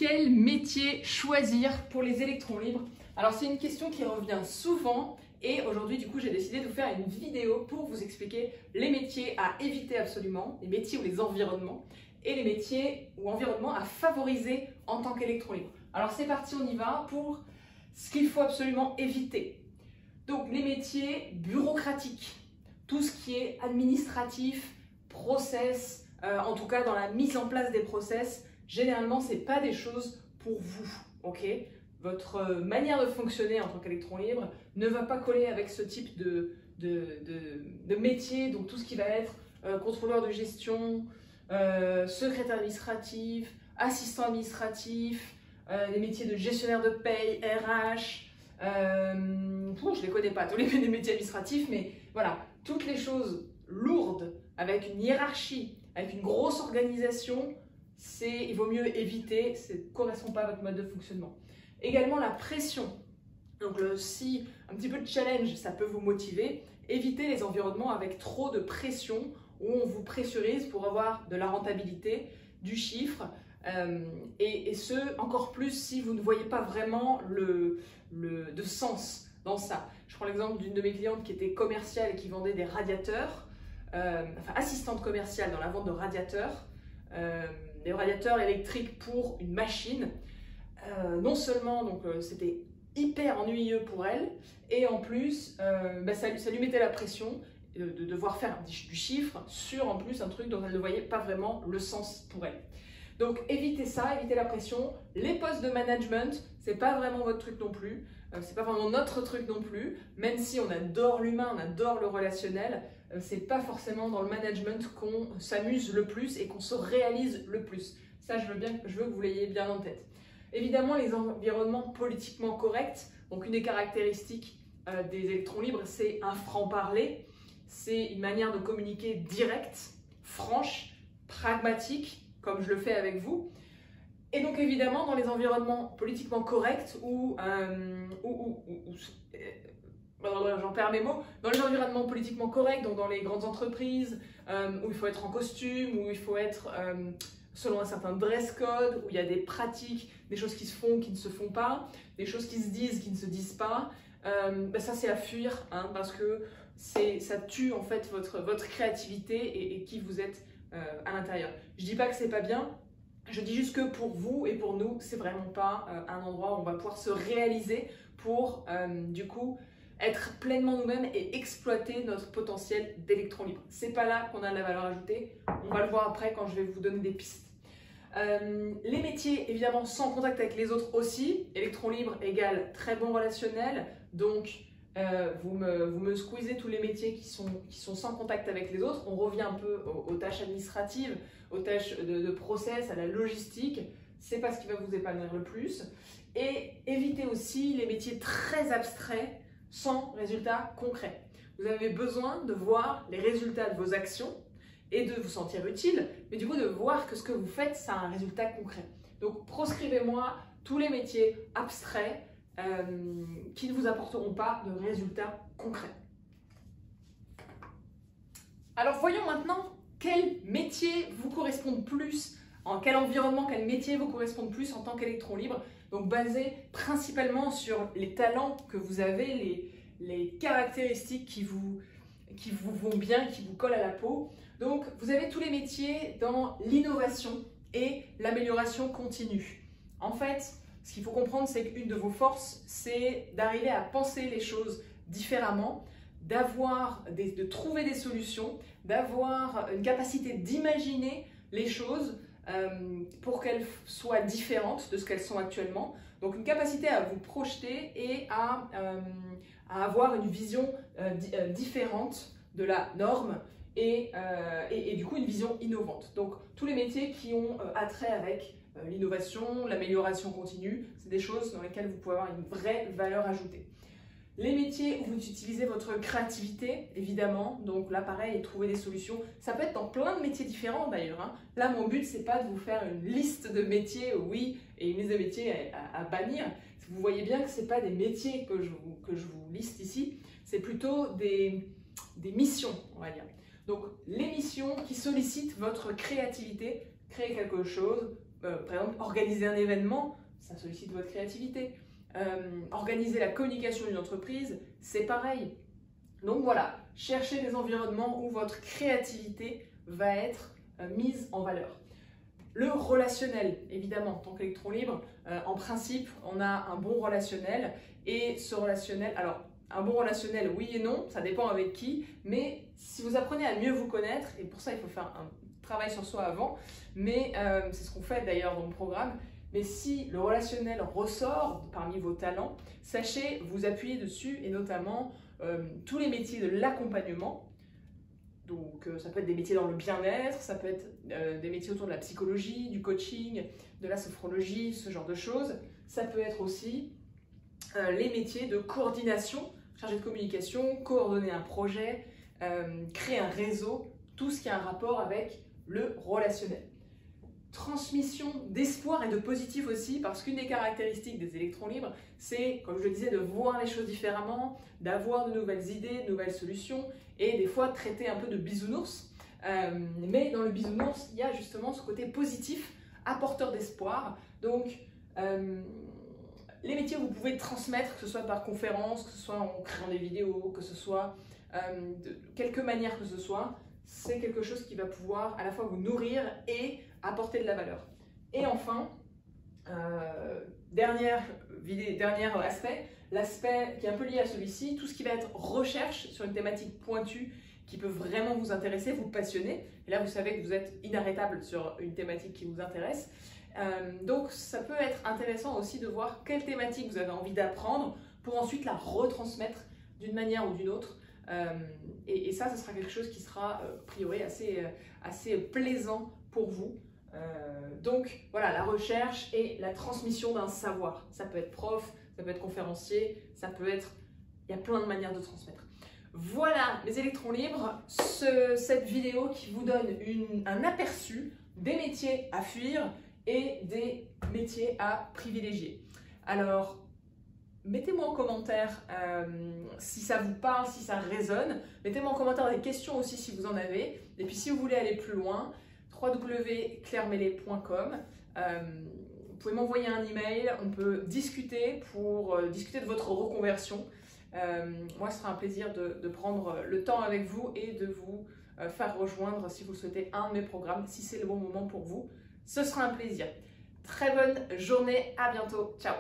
Quel métier choisir pour les électrons libres? Alors c'est une question qui revient souvent et aujourd'hui du coup j'ai décidé de vous faire une vidéo pour vous expliquer les métiers à éviter absolument, les métiers ou les environnements et les métiers ou environnements à favoriser en tant qu'électron libre. Alors c'est parti, on y va pour ce qu'il faut absolument éviter. Donc les métiers bureaucratiques, tout ce qui est administratif, process, en tout cas dans la mise en place des process, généralement ce n'est pas des choses pour vous, ok? Votre manière de fonctionner en tant qu'électron libre ne va pas coller avec ce type de métier, donc tout ce qui va être contrôleur de gestion, secrétaire administratif, assistant administratif, les métiers de gestionnaire de paye, RH, je ne les connais pas, tous les métiers administratifs, mais voilà, toutes les choses lourdes, avec une hiérarchie, avec une grosse organisation, il vaut mieux éviter, ça ne correspond pas à votre mode de fonctionnement. Également la pression, donc si un petit peu de challenge, ça peut vous motiver, évitez les environnements avec trop de pression, où on vous pressurise pour avoir de la rentabilité, du chiffre, et ce, encore plus si vous ne voyez pas vraiment de sens dans ça. Je prends l'exemple d'une de mes clientes qui était commerciale et qui vendait des radiateurs, enfin assistante commerciale dans la vente de radiateurs, des radiateurs électriques pour une machine. Non seulement c'était hyper ennuyeux pour elle, et en plus ça lui mettait la pression de devoir faire du chiffre sur en plus un truc dont elle ne voyait pas vraiment le sens pour elle. Donc évitez ça, évitez la pression. Les postes de management, c'est pas vraiment votre truc non plus, c'est pas vraiment notre truc non plus, même si on adore l'humain, on adore le relationnel, c'est pas forcément dans le management qu'on s'amuse le plus et qu'on se réalise le plus. Ça, je veux que vous l'ayez bien en tête. Évidemment, les environnements politiquement corrects, donc une des caractéristiques des électrons libres, c'est un franc-parler, c'est une manière de communiquer directe, franche, pragmatique, comme je le fais avec vous. Et donc évidemment, dans les environnements politiquement corrects j'en perds mes mots, dans les environnements politiquement corrects, donc dans les grandes entreprises, où il faut être en costume, où il faut être selon un certain dress code, où il y a des pratiques, des choses qui se font, qui ne se font pas, des choses qui se disent, qui ne se disent pas, ça c'est à fuir, hein, parce que ça tue en fait votre créativité et qui vous êtes à l'intérieur. Je dis pas que c'est pas bien, je dis juste que pour vous et pour nous, c'est vraiment pas un endroit où on va pouvoir se réaliser pour du coup être pleinement nous-mêmes et exploiter notre potentiel d'électrons libres. C'est pas là qu'on a de la valeur ajoutée, on va le voir après quand je vais vous donner des pistes. Les métiers évidemment sans contact avec les autres aussi, électrons libres égale très bon relationnel, donc vous me squeezez tous les métiers qui sont sans contact avec les autres. On revient un peu aux tâches administratives, aux tâches de process, à la logistique. C'est pas ce qui va vous épanouir le plus. Et évitez aussi les métiers très abstraits sans résultats concrets. Vous avez besoin de voir les résultats de vos actions et de vous sentir utile, mais du coup de voir que ce que vous faites, ça a un résultat concret. Donc proscrivez-moi tous les métiers abstraits qui ne vous apporteront pas de résultats concrets. Alors voyons maintenant quel métier vous correspond plus, en quel environnement, quel métier vous correspond plus en tant qu'électron libre, donc basé principalement sur les talents que vous avez, les caractéristiques qui vous vont bien, qui vous collent à la peau. Donc vous avez tous les métiers dans l'innovation et l'amélioration continue. En fait, ce qu'il faut comprendre, c'est qu'une de vos forces, c'est d'arriver à penser les choses différemment, de trouver des solutions, d'avoir une capacité d'imaginer les choses pour qu'elles soient différentes de ce qu'elles sont actuellement. Donc une capacité à vous projeter et à avoir une vision différente de la norme et du coup une vision innovante. Donc tous les métiers qui ont attrait avec l'innovation, l'amélioration continue, c'est des choses dans lesquelles vous pouvez avoir une vraie valeur ajoutée. Les métiers où vous utilisez votre créativité, évidemment, donc là pareil, trouver des solutions, ça peut être dans plein de métiers différents d'ailleurs, hein. Là mon but c'est pas de vous faire une liste de métiers, oui, et une liste de métiers à bannir. Vous voyez bien que c'est pas des métiers que je vous liste ici, c'est plutôt des missions, on va dire. Donc les missions qui sollicitent votre créativité, créer quelque chose, Par exemple, organiser un événement, ça sollicite votre créativité. Organiser la communication d'une entreprise, c'est pareil. Donc voilà, cherchez des environnements où votre créativité va être mise en valeur. Le relationnel, évidemment, en tant qu'électron libre, en principe, on a un bon relationnel et ce relationnel, alors un bon relationnel, oui et non, ça dépend avec qui, mais si vous apprenez à mieux vous connaître, et pour ça il faut faire un travail sur soi avant, mais c'est ce qu'on fait d'ailleurs dans le programme, mais si le relationnel ressort parmi vos talents, sachez vous appuyer dessus et notamment tous les métiers de l'accompagnement. Donc ça peut être des métiers dans le bien-être, ça peut être des métiers autour de la psychologie, du coaching, de la sophrologie, ce genre de choses. Ça peut être aussi les métiers de coordination, chargé de communication, coordonner un projet, créer un réseau, tout ce qui a un rapport avec le relationnel. Transmission d'espoir et de positif aussi, parce qu'une des caractéristiques des électrons libres, c'est, comme je le disais, de voir les choses différemment, d'avoir de nouvelles idées, de nouvelles solutions, et des fois traiter un peu de bisounours. Mais dans le bisounours, il y a justement ce côté positif, apporteur d'espoir. Donc, les métiers où vous pouvez transmettre, que ce soit par conférence, que ce soit en créant des vidéos, que ce soit de quelque manière que ce soit, c'est quelque chose qui va pouvoir à la fois vous nourrir et apporter de la valeur. Et enfin, dernier aspect, l'aspect qui est un peu lié à celui-ci, tout ce qui va être recherche sur une thématique pointue qui peut vraiment vous intéresser, vous passionner. Et là, vous savez que vous êtes inarrêtable sur une thématique qui vous intéresse. Donc, ça peut être intéressant aussi de voir quelle thématique vous avez envie d'apprendre pour ensuite la retransmettre d'une manière ou d'une autre. Et ça, ce sera quelque chose qui sera, a priori, assez plaisant pour vous. Donc voilà, la recherche et la transmission d'un savoir. Ça peut être prof, ça peut être conférencier, ça peut être... Il y a plein de manières de transmettre. Voilà mes électrons libres, cette vidéo qui vous donne un aperçu des métiers à fuir et des métiers à privilégier. Alors, mettez-moi en commentaire si ça vous parle, si ça résonne. Mettez-moi en commentaire des questions aussi si vous en avez. Et puis si vous voulez aller plus loin, www.clairemellet.com. Vous pouvez m'envoyer un email, on peut discuter pour discuter de votre reconversion. Moi, ce sera un plaisir de prendre le temps avec vous et de vous faire rejoindre, si vous souhaitez, un de mes programmes, si c'est le bon moment pour vous. Ce sera un plaisir. Très bonne journée, à bientôt, ciao!